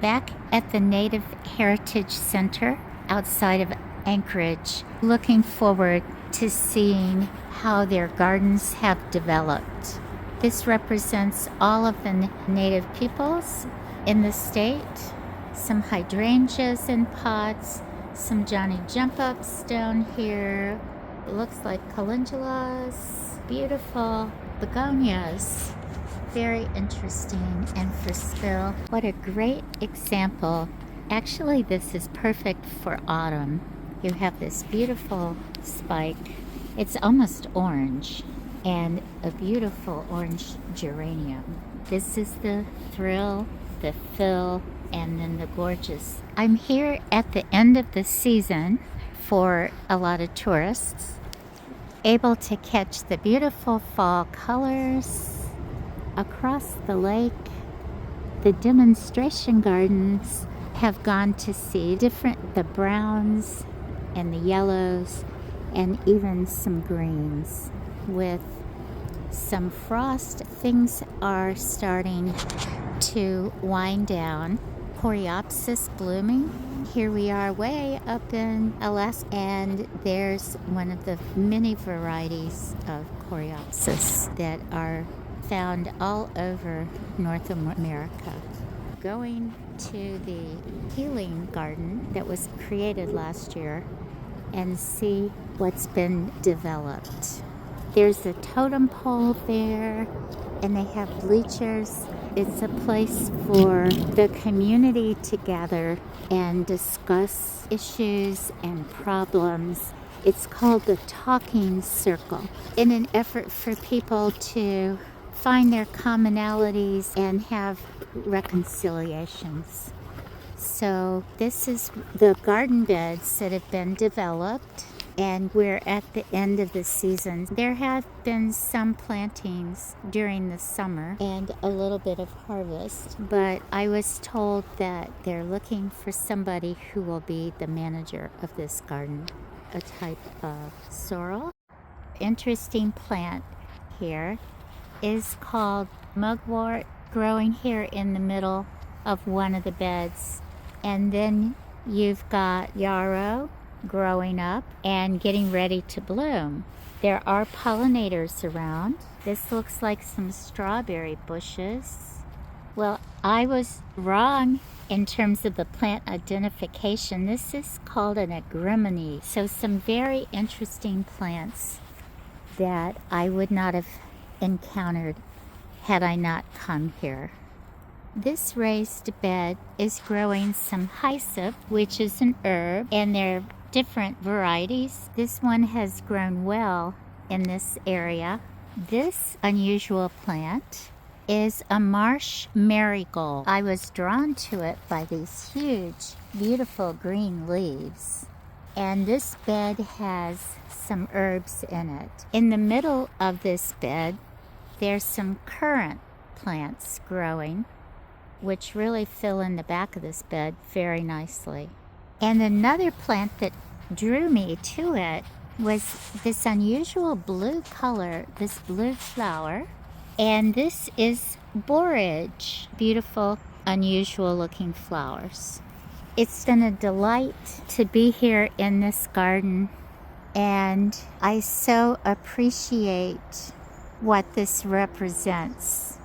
Back at the Native Heritage Center outside of Anchorage, looking forward to seeing how their gardens have developed. This represents all of the native peoples in the state. Some hydrangeas in pots, some Johnny jump-ups down here. It looks like calendulas, beautiful begonias. Very interesting. And for spill, what a great example. Actually, this is perfect for autumn. You have this beautiful spike. It's almost orange, and a beautiful orange geranium. This is the thrill, the fill, and then the gorgeous. I'm here at the end of the season for a lot of tourists, able to catch the beautiful fall colors across the lake. The demonstration gardens have gone to see the browns and the yellows and even some greens. With some frost, things are starting to wind down. Coreopsis blooming. Here we are way up in Alaskan, and there's one of the many varieties of Coreopsis that are found all over North America. Going to the healing garden that was created last year and see what's been developed. There's a totem pole there, and they have bleachers. It's a place for the community to gather and discuss issues and problems. It's called the Talking Circle, in an effort for people to find their commonalities and have reconciliations. So this is the garden beds that have been developed, and we're at the end of the season. There have been some plantings during the summer and a little bit of harvest, but I was told that they're looking for somebody who will be the manager of this garden, a type of sorrel. Interesting plant here is called mugwort, growing here in the middle of one of the beds. And then you've got yarrow growing up and getting ready to bloom. There are pollinators around. This looks like some strawberry bushes. Well, I was wrong in terms of the plant identification. This is called an agrimony. So some very interesting plants that I would not have encountered had I not come here. This raised bed is growing some hyssop, which is an herb, and there are different varieties. This one has grown well in this area. This unusual plant is a marsh marigold. I was drawn to it by these huge, beautiful green leaves. And this bed has some herbs in it. In the middle of this bed, there's some currant plants growing, which really fill in the back of this bed very nicely. And another plant that drew me to it was this unusual blue color, this blue flower. And this is borage, beautiful, unusual looking flowers. It's been a delight to be here in this garden, and I so appreciate what this represents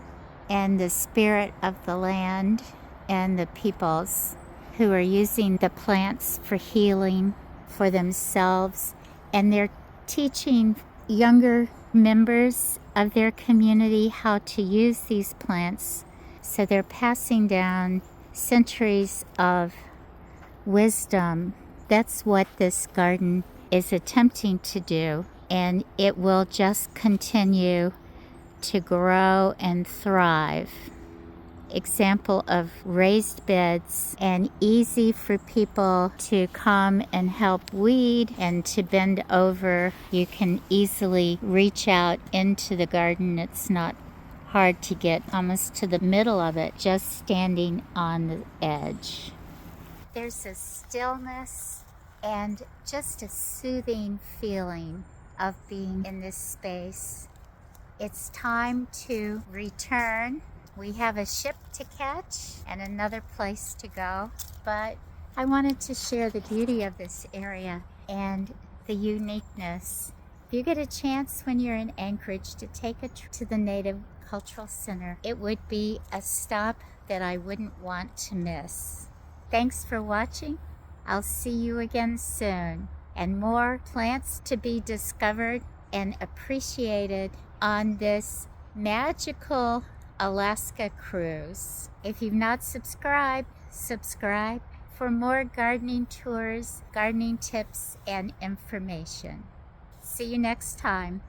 and the spirit of the land and the peoples who are using the plants for healing for themselves, and they're teaching younger members of their community how to use these plants. So they're passing down centuries of wisdom. That's what this garden is attempting to do, and it will just continue to grow and thrive. Example of raised beds, and easy for people to come and help weed and to bend over. You can easily reach out into the garden. It's not hard to get almost to the middle of it, just standing on the edge. There's a stillness and just a soothing feeling of being in this space. It's time to return We have a ship to catch and another place to go, but I wanted to share the beauty of this area and the uniqueness. If you get a chance when you're in Anchorage to take a trip to the Native Cultural Center, it would be a stop that I wouldn't want to miss. Thanks for watching. I'll see you again soon, and more plants to be discovered and appreciated on this magical Alaska cruise. If you've not subscribed, subscribe for more gardening tours, gardening tips, and information. See you next time.